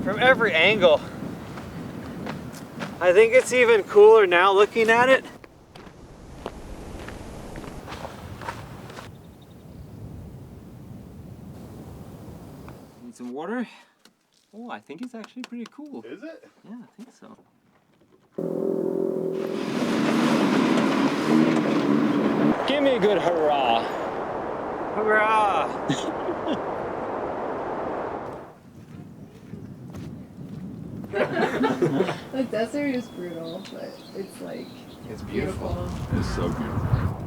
from every angle. I think it's even cooler now looking at it. Need some water? Oh, I think it's actually pretty cool. Is it? Yeah, I think so. Give me a good hurrah. Hurrah! The desert is brutal, but it's like It's beautiful. beautiful. It's so beautiful.